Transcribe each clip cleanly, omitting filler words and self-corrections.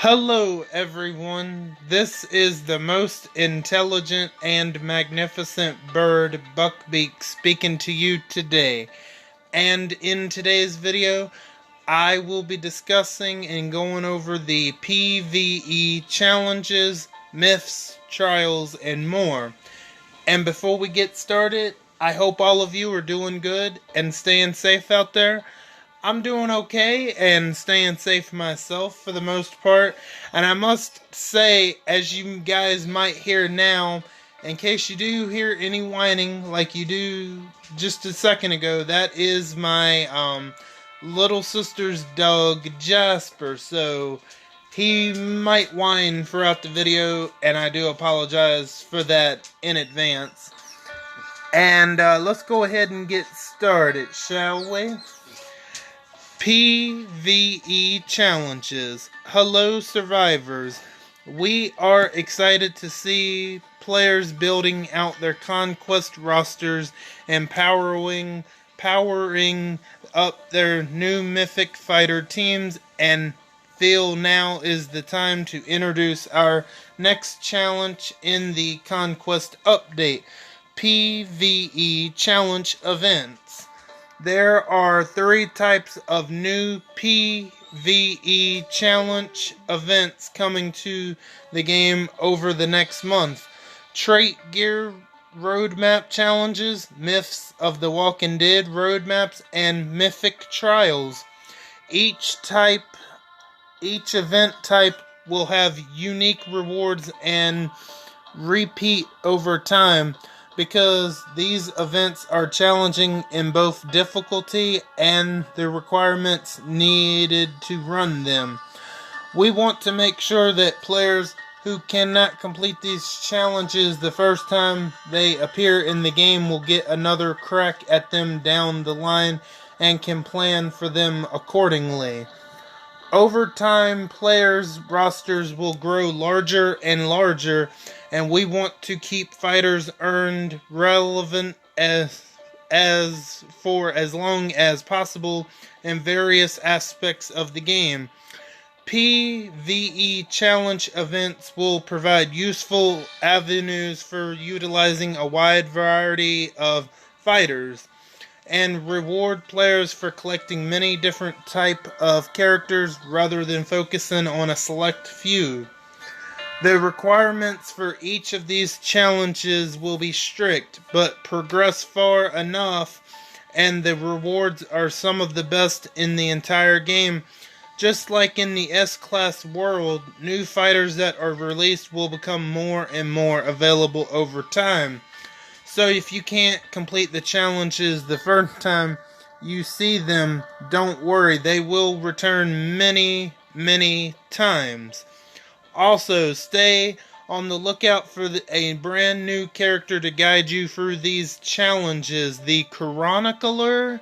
Hello everyone, this is the most intelligent and magnificent bird, Buckbeak, speaking to you today. And in today's video, I will be discussing and going over the PVE Challenges, Myths, Trials, and more. And before we get started, I hope all of you are doing good and staying safe out there. I'm doing okay and staying safe myself for the most part. And I must say, as you guys might hear now, in case you do hear any whining like you do just a second ago, that is my little sister's dog, Jasper. So he might whine throughout the video, and I do apologize for that in advance. And let's go ahead and get started, shall we? PVE Challenges. Hello survivors. We are excited to see players building out their conquest rosters and powering up their new mythic fighter teams, and feel now is the time to introduce our next challenge in the conquest update, PVE Challenge events. There are 3 types of new PVE Challenge events coming to the game over the next month. Trait Gear Roadmap Challenges, Myths of the Walking Dead Roadmaps, and Mythic Trials. Each event type will have unique rewards and repeat over time, because these events are challenging in both difficulty and the requirements needed to run them. We want to make sure that players who cannot complete these challenges the first time they appear in the game will get another crack at them down the line and can plan for them accordingly. Over time, players' rosters will grow larger and larger, and we want to keep fighters earned relevant as for as long as possible in various aspects of the game. PVE Challenge events will provide useful avenues for utilizing a wide variety of fighters, and reward players for collecting many different type of characters rather than focusing on a select few. The requirements for each of these challenges will be strict, but progress far enough, and the rewards are some of the best in the entire game. Just like in the S-Class world, new fighters that are released will become more and more available over time. So if you can't complete the challenges the first time you see them, don't worry, they will return many, many times. Also, stay on the lookout for a brand new character to guide you through these challenges. The Chronicler?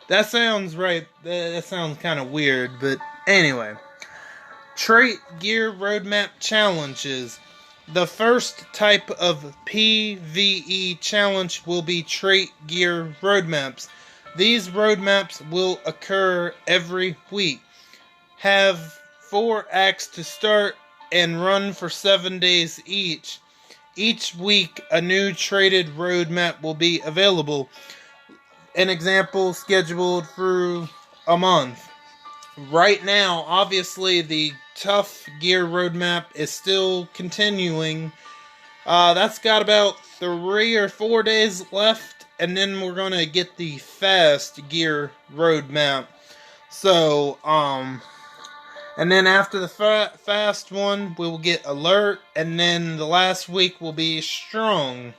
That sounds right. That sounds kind of weird, but anyway. Trait Gear Roadmap Challenges. The first type of PVE challenge will be Trait Gear Roadmaps. These roadmaps will occur every week. Have 4 acts to start and run for 7 days each. Each week, a new traded roadmap will be available. An example scheduled through a month. Right now, obviously, the Tough Gear roadmap is still continuing. That's got about 3 or 4 days left, and then we're gonna get the Fast Gear roadmap. So, and then after the fast one, we will get Alert, and then the last week will be Strong.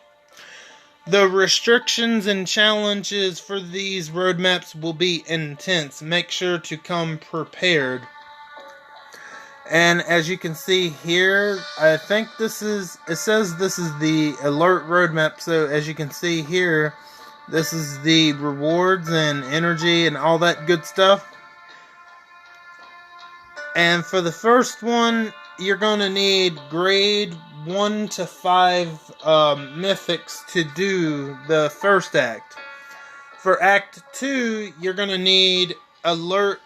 The restrictions and challenges for these roadmaps will be intense. Make sure to come prepared. And as you can see here, I think it says this is the Alert roadmap. So as you can see here, this is the rewards and energy and all that good stuff. And for the first one, you're going to need grade 1 to 5 mythics to do the first act. For Act 2, you're going to need Alert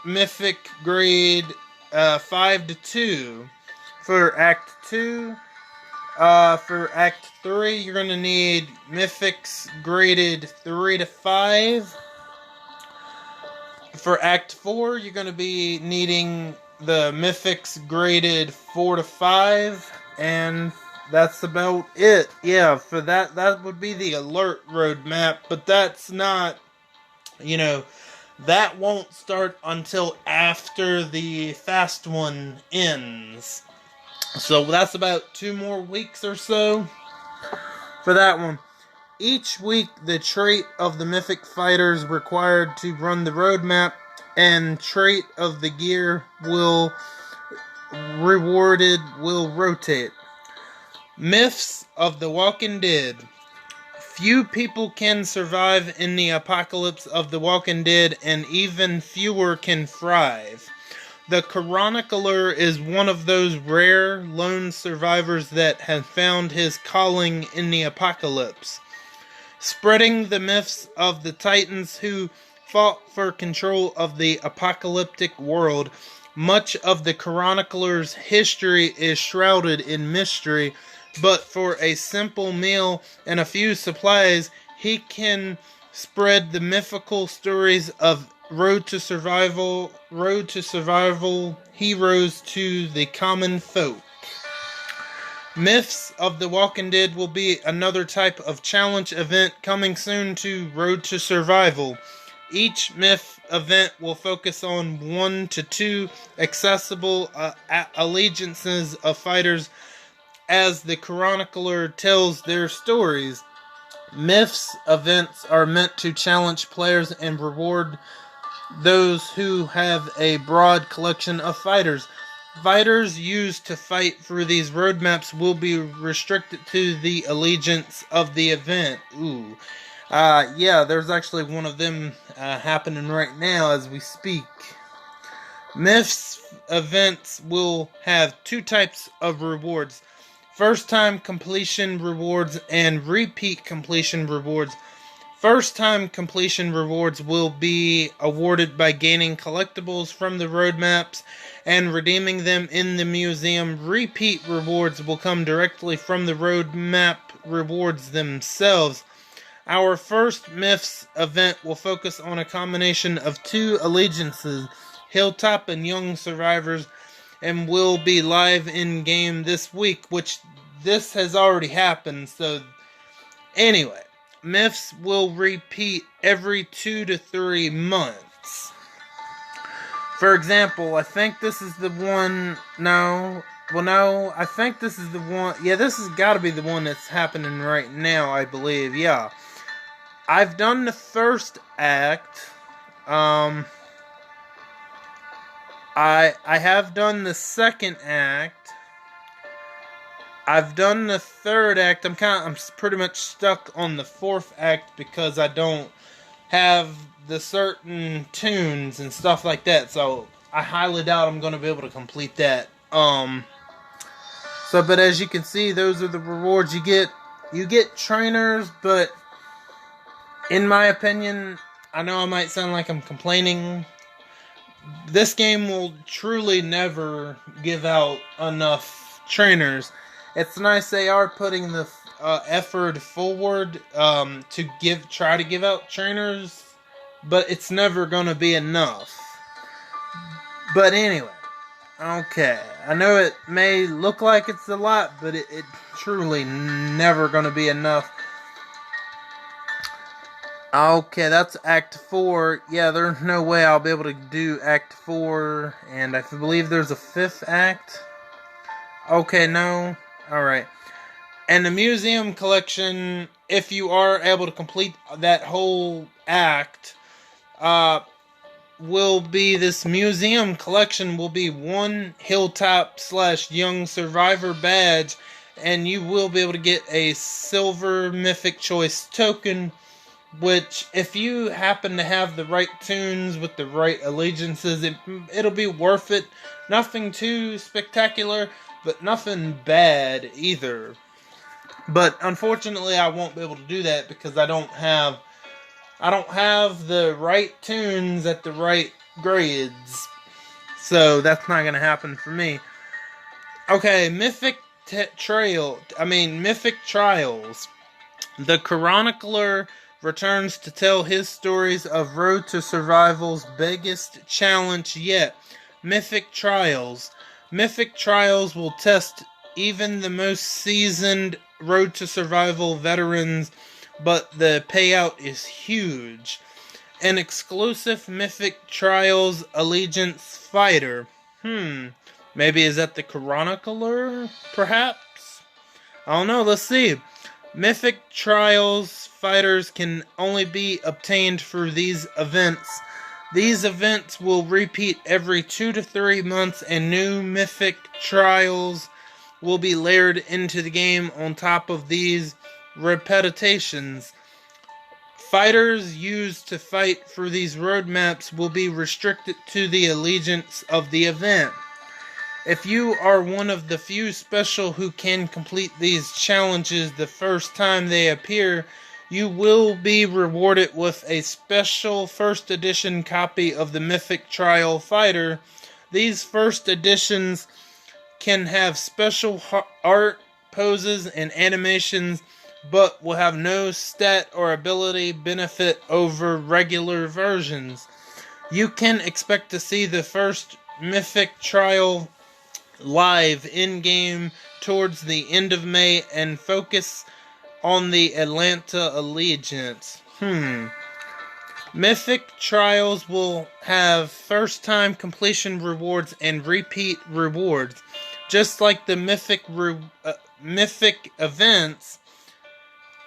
Mythic grade 5 to 2. For Act 2, for Act 3, you're going to need Mythics graded 3 to 5. For Act 4, you're going to be needing the Mythics graded 4 to 5. And that's about it. Yeah, for that would be the alert roadmap. But that's not, that won't start until after the fast one ends. So that's about 2 more weeks or so for that one. Each week, the trait of the mythic fighters required to run the roadmap and trait of the gear will rotate. Myths of the Walking Dead. Few people can survive in the apocalypse of the Walking Dead, and even fewer can thrive. The Chronicler is one of those rare lone survivors that has found his calling in the apocalypse, spreading the myths of the Titans who fought for control of the apocalyptic world. Much of the Chronicler's history is shrouded in mystery, but for a simple meal and a few supplies, he can spread the mythical stories of Road to Survival heroes to the common folk. Myths of the Walking Dead will be another type of challenge event coming soon to Road to Survival. Each myth event will focus on 1 to 2 accessible allegiances of fighters as the chronicler tells their stories. Myths events are meant to challenge players and reward those who have a broad collection of fighters. Fighters used to fight through these roadmaps will be restricted to the allegiance of the event. Yeah, there's actually one of them happening right now as we speak. Myths events will have 2 types of rewards: first time completion rewards and repeat completion rewards. First time completion rewards will be awarded by gaining collectibles from the roadmaps and redeeming them in the museum. Repeat rewards will come directly from the roadmap rewards themselves. Our first Myths event will focus on a combination of 2 allegiances, Hilltop and Young Survivors, and will be live in game this week, which this has already happened. So anyway, myths will repeat every 2 to 3 months. For example, I think this is the one. I think this is the one. Yeah, this has got to be the one that's happening right now, I believe. Yeah, I've done the first act. I have done the second act. I've done the third act. I'm pretty much stuck on the 4th act because I don't have the certain tunes and stuff like that. So I highly doubt I'm going to be able to complete that. But as you can see, those are the rewards you get. You get trainers, but in my opinion, I know I might sound like I'm complaining. This game will truly never give out enough trainers. It's nice they are putting the effort forward to try to give out trainers, but it's never going to be enough. But anyway, okay. I know it may look like it's a lot, but it truly never going to be enough. Okay, that's Act 4. Yeah, there's no way I'll be able to do Act 4, and I believe there's a 5th act. Okay, no. Alright. And the museum collection, if you are able to complete that whole act, this museum collection will be 1 Hilltop/Young Survivor badge, and you will be able to get a silver Mythic Choice token, which, if you happen to have the right tunes with the right allegiances, it'll be worth it. Nothing too spectacular, but nothing bad either. But unfortunately, I won't be able to do that because I don't have I don't have the right tunes at the right grades. So that's not going to happen for me. Okay, Mythic Trials. The chronicler returns to tell his stories of Road to Survival's biggest challenge yet, Mythic Trials. Mythic Trials will test even the most seasoned Road to Survival veterans, but the payout is huge. An exclusive Mythic Trials Allegiance fighter. Maybe is that the chronicler, perhaps? I don't know, let's see. Mythic Trials fighters can only be obtained through these events. These events will repeat every 2 to 3 months, and new Mythic Trials will be layered into the game on top of these repetitions. Fighters used to fight through these roadmaps will be restricted to the allegiance of the event. If you are one of the few special who can complete these challenges the first time they appear, you will be rewarded with a special first edition copy of the Mythic Trial Fighter. These first editions can have special art, poses, and animations, but will have no stat or ability benefit over regular versions. You can expect to see the first Mythic Trial live in-game towards the end of May and focus on the Atlanta Allegiance. Mythic Trials will have first-time completion rewards and repeat rewards. Just like the Mythic events,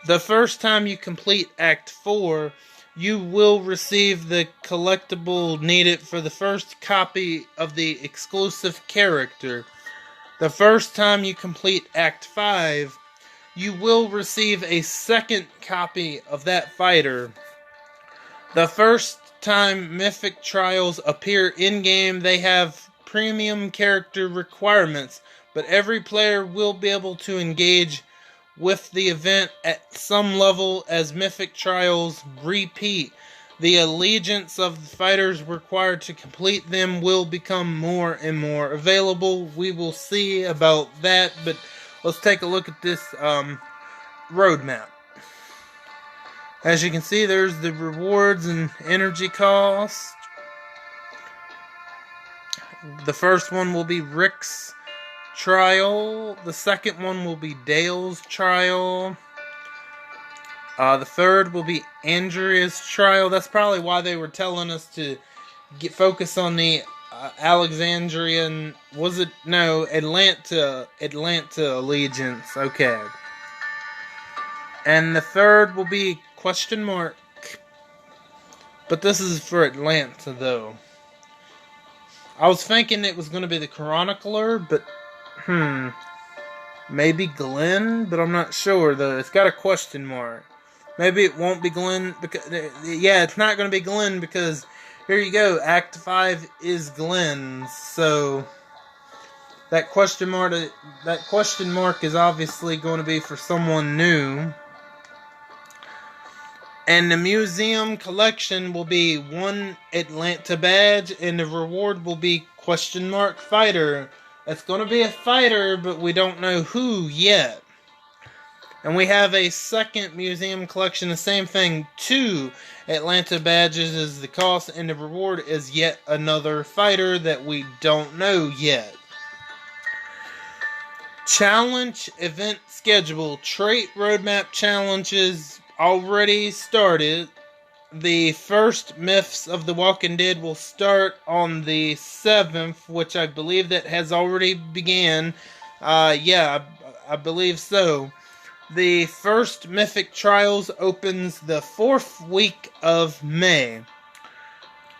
the first time you complete Act 4, you will receive the collectible needed for the first copy of the exclusive character. The first time you complete Act 5, you will receive a second copy of that fighter. The first time Mythic Trials appear in-game, they have premium character requirements, but every player will be able to engage with the event at some level as Mythic Trials repeat. The allegiance of the fighters required to complete them will become more and more available. We will see about that, but let's take a look at this roadmap. As you can see, there's the rewards and energy cost. The first one will be Rick's Trial. The second one will be Dale's Trial. The third will be Andrea's Trial. That's probably why they were telling us to focus on the Alexandrian. Atlanta Allegiance. Okay. And the third will be ? But this is for Atlanta, though. I was thinking it was going to be the Chronicler, but maybe Glenn, but I'm not sure, though. It's got a question mark. Maybe it won't be Glenn, because it's not going to be Glenn, because here you go, Act 5 is Glenn's, so that question mark is obviously going to be for someone new. And the museum collection will be 1 Atlanta badge, and the reward will be ? Fighter. It's going to be a fighter, but we don't know who yet. And we have a second museum collection, the same thing, 2 Atlanta badges is the cost, and the reward is yet another fighter that we don't know yet. Challenge event schedule. Trait roadmap challenges already started. The first Myths of the Walking Dead will start on the 7th, which I believe that has already began. I believe so. The first Mythic Trials opens the 4th week of May.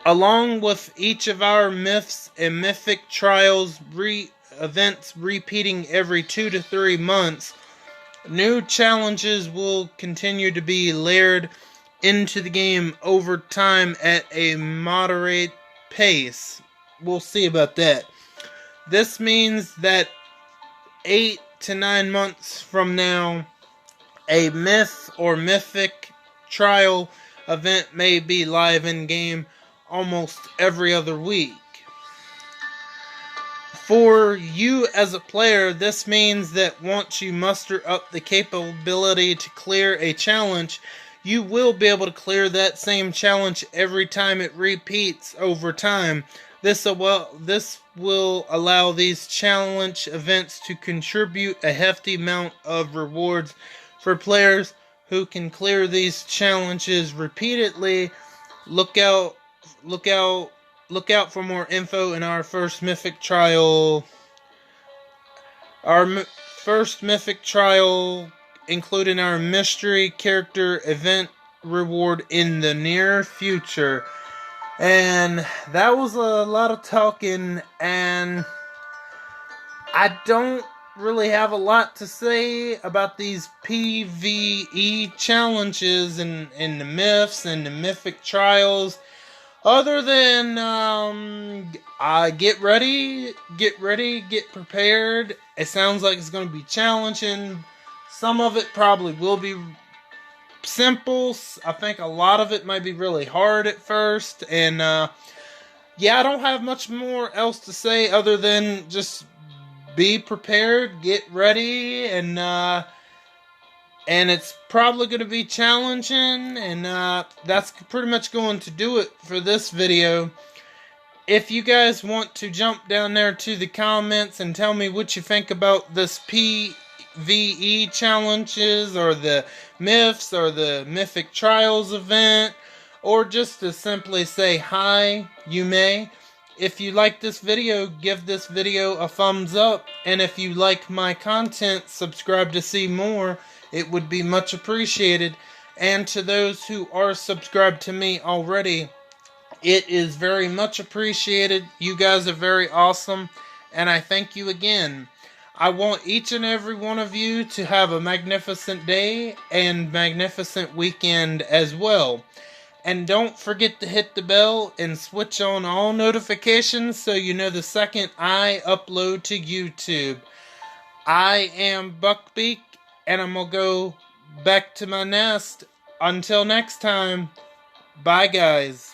Along with each of our Myths and Mythic Trials events repeating every 2 to 3 months, new challenges will continue to be layered into the game over time at a moderate pace. We'll see about that. This means that 8 to 9 months from now, a Myth or Mythic Trial event may be live in game almost every other week. For you as a player, this means that once you muster up the capability to clear a challenge, you will be able to clear that same challenge every time it repeats over time. This will allow these challenge events to contribute a hefty amount of rewards for players who can clear these challenges repeatedly. Look out for more info in our first Mythic Trial. First Mythic Trial, including our mystery character event reward in the near future. And that was a lot of talking, and I don't really have a lot to say about these PVE challenges and the myths and the Mythic Trials. Other than, get ready, get prepared. It sounds like it's going to be challenging. Some of it probably will be simple. I think a lot of it might be really hard at first. And, I don't have much more else to say other than just be prepared, get ready, and it's probably going to be challenging, and that's pretty much going to do it for this video. If you guys want to jump down there to the comments and tell me what you think about this PVE challenges, or the myths, or the Mythic Trials event, or just to simply say hi, you may. If you like this video, give this video a thumbs up, and if you like my content, subscribe to see more. It would be much appreciated. And to those who are subscribed to me already, it is very much appreciated. You guys are very awesome, and I thank you again. I want each and every one of you to have a magnificent day and magnificent weekend as well. And don't forget to hit the bell and switch on all notifications so you know the second I upload to YouTube. I am Buckbeak, and I'm going to go back to my nest. Until next time, bye guys.